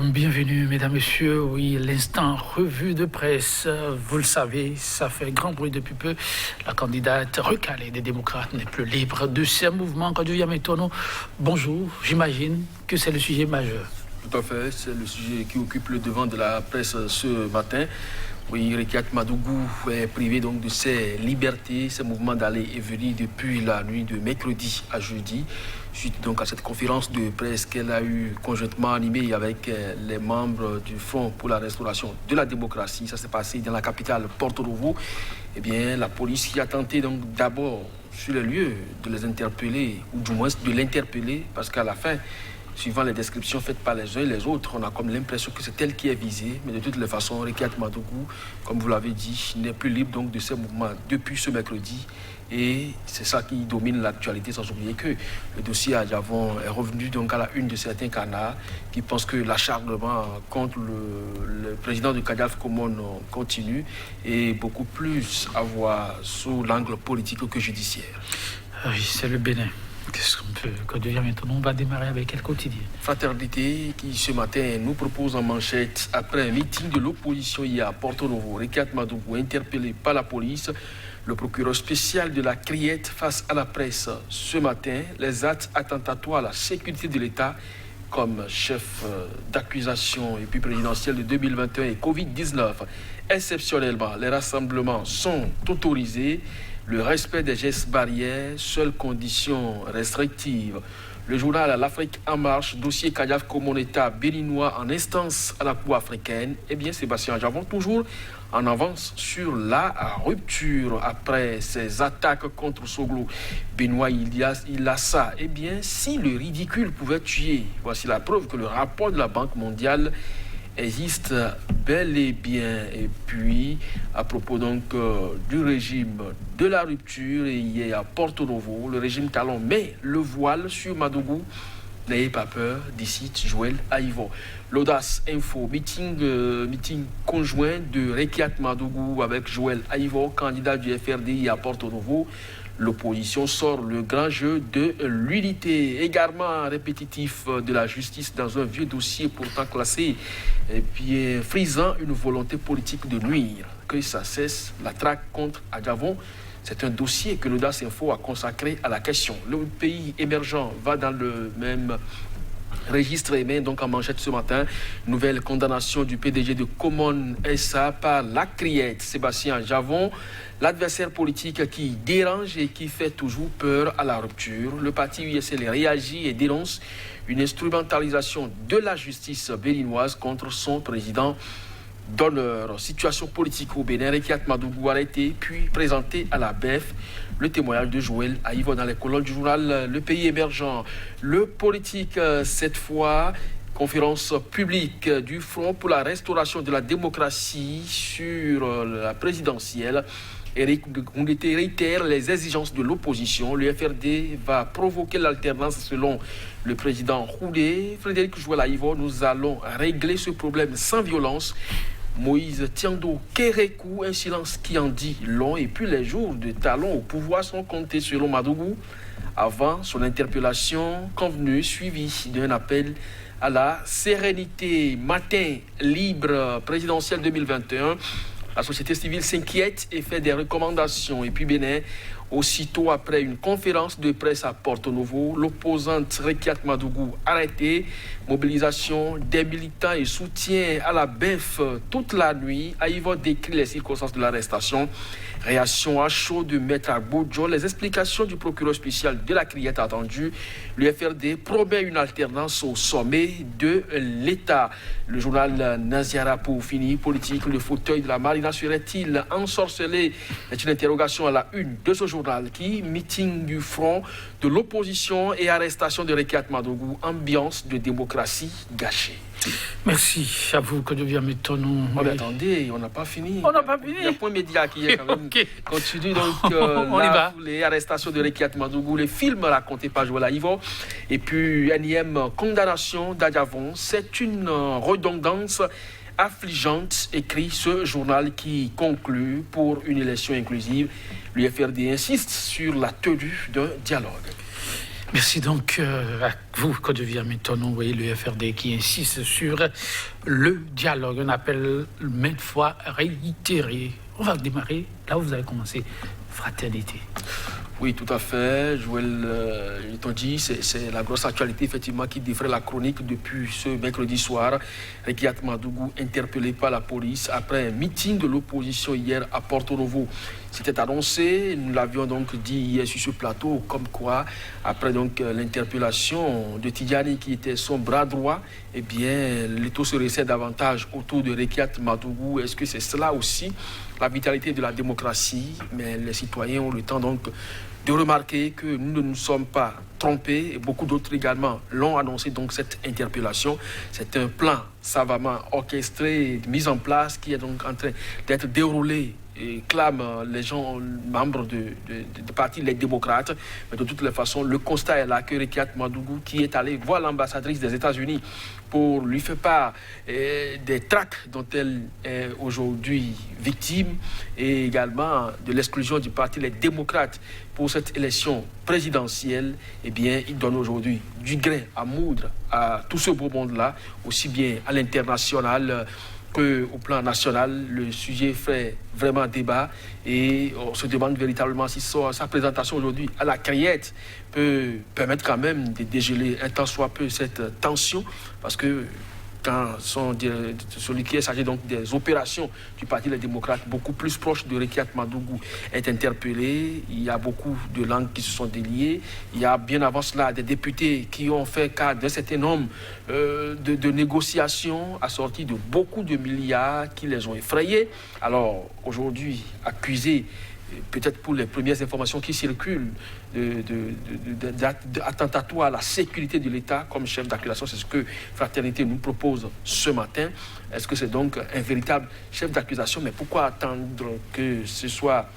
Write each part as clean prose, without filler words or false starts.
Bienvenue, mesdames, messieurs. Oui, l'instant revue de presse. Vous le savez, ça fait grand bruit depuis peu. La candidate recalée des démocrates n'est plus libre de ses mouvements. Quand Julien Métono, bonjour. J'imagine que c'est le sujet majeur. Tout à fait, c'est le sujet qui occupe le devant de la presse ce matin. Oui, Rekiat Madougou est privé donc de ses libertés, ses mouvements d'aller et venir depuis la nuit de mercredi à jeudi, suite donc à cette conférence de presse qu'elle a eue conjointement animée avec les membres du Front pour la restauration de la démocratie. Ça s'est passé dans la capitale Porto Novo. Eh bien, la police qui a tenté donc d'abord sur les lieux de les interpeller, ou du moins de l'interpeller, parce qu'à la fin, suivant les descriptions faites par les uns et les autres, on a comme l'impression que c'est elle qui est visée. Mais de toutes les façons, Rekiat Madougou, comme vous l'avez dit, n'est plus libre donc de ses mouvements depuis ce mercredi. Et c'est ça qui domine l'actualité, sans oublier que le dossier à Djavon est revenu donc à la une de certains canards qui pensent que l'acharnement contre le président du CADIAF Komon continue et beaucoup plus à voir sous l'angle politique que judiciaire. Oui, c'est le Bénin. Qu'est-ce qu'on peut dire maintenant? On va démarrer avec quel quotidien? Fraternité qui ce matin nous propose en manchette après un meeting de l'opposition hier à Porto Novo. Rekiat Madougou interpellé par la police. Le procureur spécial de la Criette face à la presse ce matin. Les actes attentatoires à la sécurité de l'État comme chef d'accusation et puis présidentiel de 2021 et Covid-19. Exceptionnellement, les rassemblements sont autorisés. Le respect des gestes barrières, seule condition restrictive. Le journal L'Afrique en marche, dossier CADIAF Komon État béninois en instance à la Cour africaine. Eh bien, Sébastien Djavon, toujours en avance sur la rupture après ces attaques contre Soglo. Benoît Ilassa. Eh bien, si le ridicule pouvait tuer, voici la preuve que le rapport de la Banque mondiale existe bel et bien. Et puis, à propos donc du régime de la rupture, et hier à Porto Novo, le régime talon met le voile sur Madougou. N'ayez pas peur, d'ici Joël Aïvo. L'Audace Info, meeting conjoint de Rekiat Madougou avec Joël Aïvo, candidat du FRDI à Porto Novo. L'opposition sort le grand jeu de l'unité, également répétitif de la justice dans un vieux dossier pourtant classé, et puis frisant une volonté politique de nuire. Que ça cesse, la traque contre Djavon. C'est un dossier que l'Audace Info a consacré à la question. Le pays émergent va dans le même registre émet donc en manchette ce matin. Nouvelle condamnation du PDG de Komon SA par la Criette, Sébastien Djavon, l'adversaire politique qui dérange et qui fait toujours peur à la rupture. Le parti USL réagit et dénonce une instrumentalisation de la justice béninoise contre son président d'honneur. Situation politique au Bénin, Rekiat Madougou arrêté puis présenté à la BEF. Le témoignage de Joël Aïvo dans les colonnes du journal Le Pays émergent. Le politique, cette fois, conférence publique du Front pour la restauration de la démocratie sur la présidentielle. Éric Ngoundété réitère les exigences de l'opposition. Le FRD va provoquer l'alternance selon le président Roudé. Frédéric Joël Aïvo, nous allons régler ce problème sans violence. Moïse Tiando Kérékou, un silence qui en dit long. Et puis les jours de talon au pouvoir sont comptés selon Madougou. Avant son interpellation convenue, suivie d'un appel à la sérénité. Matin libre présidentiel 2021. La société civile s'inquiète et fait des recommandations. Et puis Bénin, aussitôt après une conférence de presse à Porto Novo, l'opposante Rekiat Madougou arrêtée. Mobilisation des militants et soutien à la BEF toute la nuit. Aïvo décrit les circonstances de l'arrestation. Réaction à chaud de Maître Agbodjo. Les explications du procureur spécial de la Criette attendues. Le FRD promet une alternance au sommet de l'État. Le journal Naziara pour finir. Politique, le fauteuil de la Marina serait-il ensorcelé? C'est une interrogation à la une de ce journal qui, meeting du front de l'opposition et arrestation de Rekiat Madougou, ambiance de démocratie gâchée. Merci à vous, que devient Métono. Oh, mais attendez, on n'a pas fini. On n'a pas fini. Il y a un point média qui est quand même Okay. continue donc on y va. Les arrestations de Rekiat Madougou, les films racontés par Joël Aïvo et puis énième condamnation d'Adjavon. C'est une redondance affligeante, écrit ce journal qui conclut pour une élection inclusive. L'UFRD insiste sur la tenue d'un dialogue. Merci donc à vous, Code Viamétono, oui, le FRD qui insiste sur le dialogue. Un appel maintes fois réitéré. On va démarrer là où vous avez commencé. Fraternité. Oui, tout à fait. Joël, t'ont dit, c'est la grosse actualité effectivement qui défraie la chronique depuis ce mercredi soir. Rekiat Madougou interpellé par la police après un meeting de l'opposition hier à Porto Novo. C'était annoncé, nous l'avions donc dit hier sur ce plateau, comme quoi, après donc l'interpellation de Tidjani qui était son bras droit, eh bien, l'étau se resserre davantage autour de Rekiat Madougou. Est-ce que c'est cela aussi, la vitalité de la démocratie? Mais les citoyens ont le temps donc de remarquer que nous ne nous sommes pas trompés, et beaucoup d'autres également l'ont annoncé, donc cette interpellation. C'est un plan savamment orchestré, mis en place, qui est donc en train d'être déroulé, et clament les gens, membres de parti, les démocrates. Mais de toutes les façons, le constat est là que Rekiat Madougou, qui est allé voir l'ambassadrice des États-Unis pour lui faire part des traques dont elle est aujourd'hui victime, et également de l'exclusion du parti Les Démocrates pour cette élection présidentielle, eh bien, il donne aujourd'hui du grain à moudre à tout ce beau monde-là, aussi bien à l'international qu'au plan national. Le sujet fait vraiment débat et on se demande véritablement si sa présentation aujourd'hui à la Criette peut permettre quand même de dégeler un tant soit peu cette tension, parce que quand celui qui est chargé donc des opérations du Parti Les Démocrates, beaucoup plus proche de Rekiat Madougou, est interpellé, il y a beaucoup de langues qui se sont déliées. Il y a bien avant cela des députés qui ont fait cas d'un certain nombre de négociations assorties de beaucoup de milliards qui les ont effrayés. Alors aujourd'hui, accusés, peut-être pour les premières informations qui circulent, d'attentatoire à la sécurité de l'État comme chef d'accusation, c'est ce que Fraternité nous propose ce matin. Est-ce que c'est donc un véritable chef d'accusation? Mais pourquoi attendre que ce soit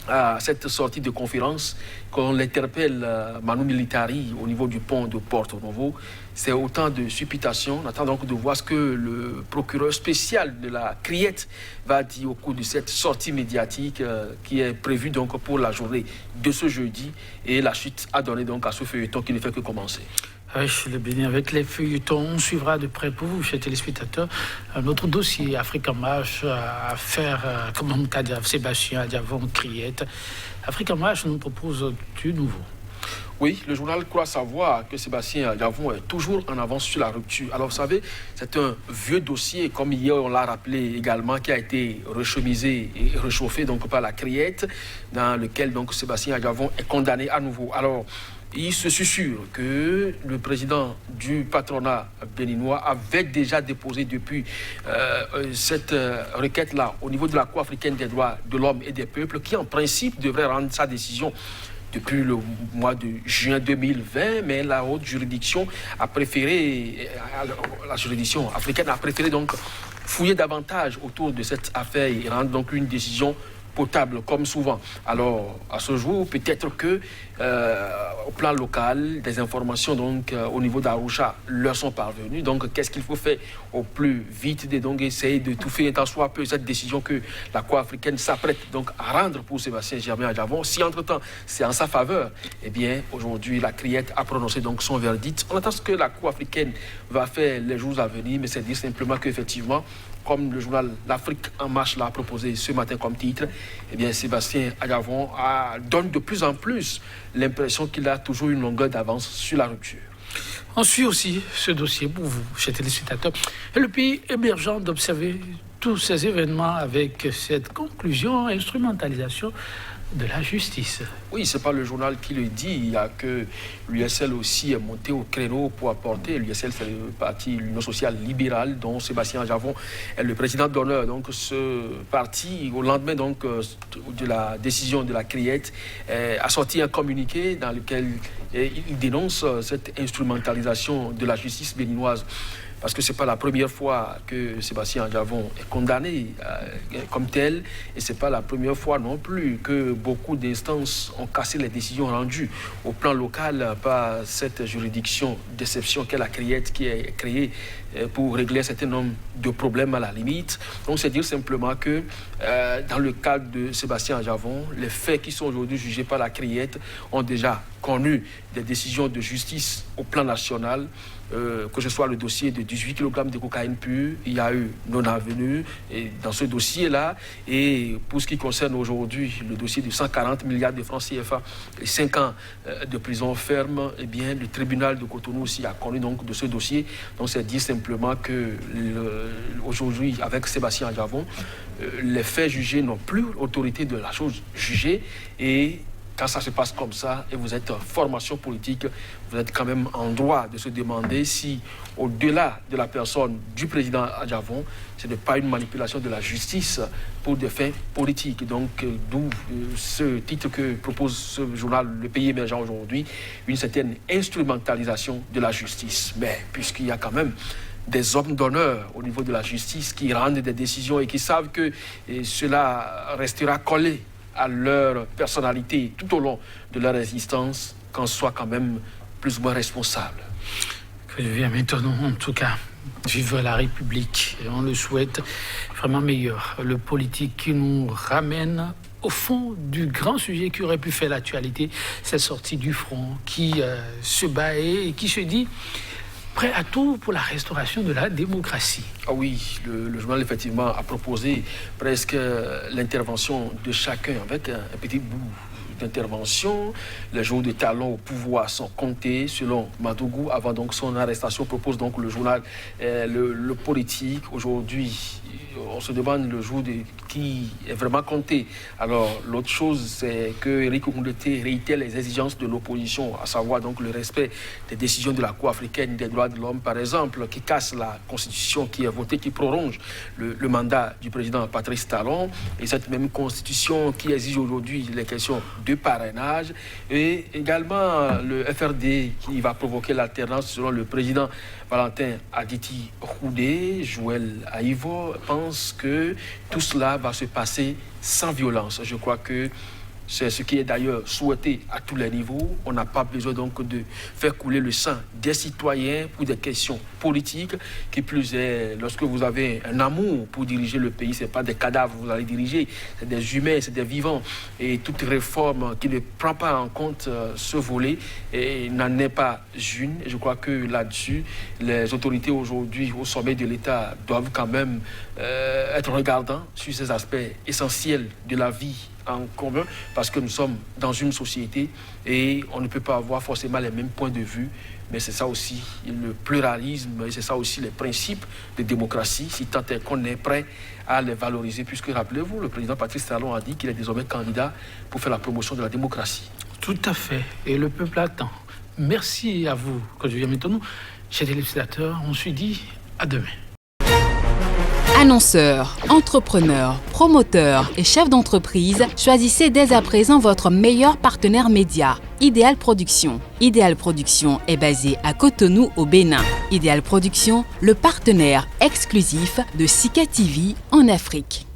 à cette sortie de conférence qu'on l'interpelle Manu Militari au niveau du pont de Porto Novo? C'est autant de supputation. On attend donc de voir ce que le procureur spécial de la Criette va dire au cours de cette sortie médiatique qui est prévue donc pour la journée de ce jeudi, et la suite a donné donc à ce feuilleton qui ne fait que commencer. Oui, le béni avec les feuilletons. On suivra de près pour vous, chers téléspectateurs, un autre dossier Africa March à faire, comme on a dit, Sébastien Adiavon, Criette. Africa March nous propose du nouveau. Oui, le journal croit savoir que Sébastien Adiavon est toujours en avance sur la rupture. Alors, vous savez, c'est un vieux dossier, comme hier on l'a rappelé également, qui a été rechemisé et réchauffé donc, par la Criette, dans lequel donc, Sébastien Adiavon est condamné à nouveau. Alors, il se susurre que le président du patronat béninois avait déjà déposé depuis cette requête-là au niveau de la Cour africaine des droits de l'homme et des peuples, qui en principe devrait rendre sa décision depuis le mois de juin 2020, mais la haute juridiction a préféré, la juridiction africaine a préféré donc fouiller davantage autour de cette affaire et rendre donc une décision potable, comme souvent. Alors, à ce jour, peut-être que au plan local, des informations donc au niveau d'Arusha leur sont parvenues. Donc, qu'est-ce qu'il faut faire au plus vite, de donc essayer de tout faire tant soit peu cette décision que la Cour africaine s'apprête donc à rendre pour Sébastien Germain Adiavon. Si entre-temps c'est en sa faveur, eh bien aujourd'hui la Criette a prononcé donc son verdict. On attend ce que la Cour africaine va faire les jours à venir, mais c'est dire simplement qu'effectivement, comme le journal L'Afrique en marche l'a proposé ce matin comme titre, eh bien Sébastien Adiavon donne de plus en plus l'impression qu'il a toujours une longueur d'avance sur la rupture. On suit aussi ce dossier pour vous, chers téléspectateurs. Et le pays émergent d'observer tous ces événements avec cette conclusion, instrumentalisation de la justice. Oui, ce n'est pas le journal qui le dit. Il y a que l'USL aussi est monté au créneau pour apporter. L'USL, c'est le parti, l'Union sociale libérale, dont Sébastien Adiavon est le président d'honneur. Donc, ce parti, au lendemain donc, de la décision de la Criette, a sorti un communiqué dans lequel il dénonce cette instrumentalisation de la justice béninoise. Parce que ce n'est pas la première fois que Sébastien Adiavon est condamné comme tel, et ce n'est pas la première fois non plus que beaucoup d'instances ont cassé les décisions rendues au plan local par cette juridiction d'exception qu'est la Criette, qui est créée pour régler un certain nombre de problèmes à la limite. Donc c'est dire simplement que dans le cadre de Sébastien Adiavon, les faits qui sont aujourd'hui jugés par la Criette ont déjà connu des décisions de justice au plan national, que ce soit le dossier de 18 kg de cocaïne pure, il y a eu non-avenue dans ce dossier-là. Et pour ce qui concerne aujourd'hui le dossier de 140 milliards de francs CFA et 5 ans de prison ferme, eh bien, le tribunal de Cotonou aussi a connu donc de ce dossier. Donc c'est dire simplement que aujourd'hui, avec Sébastien Adjavon, les faits jugés n'ont plus l'autorité de la chose jugée. Et quand ça se passe comme ça et vous êtes en formation politique, vous êtes quand même en droit de se demander si, au-delà de la personne du président Adjavon, ce n'est pas une manipulation de la justice pour des fins politiques. Donc, d'où ce titre que propose ce journal Le Pays émergent aujourd'hui, une certaine instrumentalisation de la justice. Mais puisqu'il y a quand même des hommes d'honneur au niveau de la justice qui rendent des décisions et qui savent que cela restera collé à leur personnalité tout au long de leur existence, qu'on soit quand même plus ou moins responsable. Que devient maintenant, en tout cas, vive la République. Et on le souhaite vraiment meilleur. Le politique qui nous ramène au fond du grand sujet qui aurait pu faire l'actualité, cette sortie du front, qui se bat et qui se dit prêt à tout pour la restauration de la démocratie. Ah oui, le journal effectivement a proposé presque l'intervention de chacun avec un petit bout d'intervention. Les jours de talon au pouvoir sont comptés selon Madougou. Avant donc son arrestation, propose donc le journal le politique. Aujourd'hui, on se demande le jour qui est vraiment compté. Alors l'autre chose, c'est que Eric Okoundete réitère les exigences de l'opposition, à savoir donc le respect des décisions de la Cour africaine des droits de l'homme, par exemple, qui casse la constitution qui est votée, qui prolonge le mandat du président Patrice Talon, et cette même constitution qui exige aujourd'hui les questions de parrainage, et également le FRD qui va provoquer l'alternance selon le président Valentin Aditi Roudé. Joël Aïvo pense que tout cela va se passer sans violence. Je crois que c'est ce qui est d'ailleurs souhaité à tous les niveaux. On n'a pas besoin donc de faire couler le sang des citoyens pour des questions politiques. Qui plus est, lorsque vous avez un amour pour diriger le pays, ce n'est pas des cadavres que vous allez diriger, c'est des humains, c'est des vivants. Et toute réforme qui ne prend pas en compte ce volet n'en est pas une. Et je crois que là-dessus, les autorités aujourd'hui au sommet de l'État doivent quand même être regardants sur ces aspects essentiels de la vie en commun, parce que nous sommes dans une société et on ne peut pas avoir forcément les mêmes points de vue, mais c'est ça aussi le pluralisme et c'est ça aussi les principes de démocratie, si tant est qu'on est prêt à les valoriser, puisque rappelez-vous, le président Patrice Talon a dit qu'il est désormais candidat pour faire la promotion de la démocratie. Tout à fait, et le peuple attend. Merci à vous, que je viens maintenant. Chers téléspectateurs, on se dit à demain. Annonceurs, entrepreneurs, promoteurs et chefs d'entreprise, choisissez dès à présent votre meilleur partenaire média, Idéal Production. Idéal Production est basé à Cotonou au Bénin. Idéal Production, le partenaire exclusif de Sika TV en Afrique.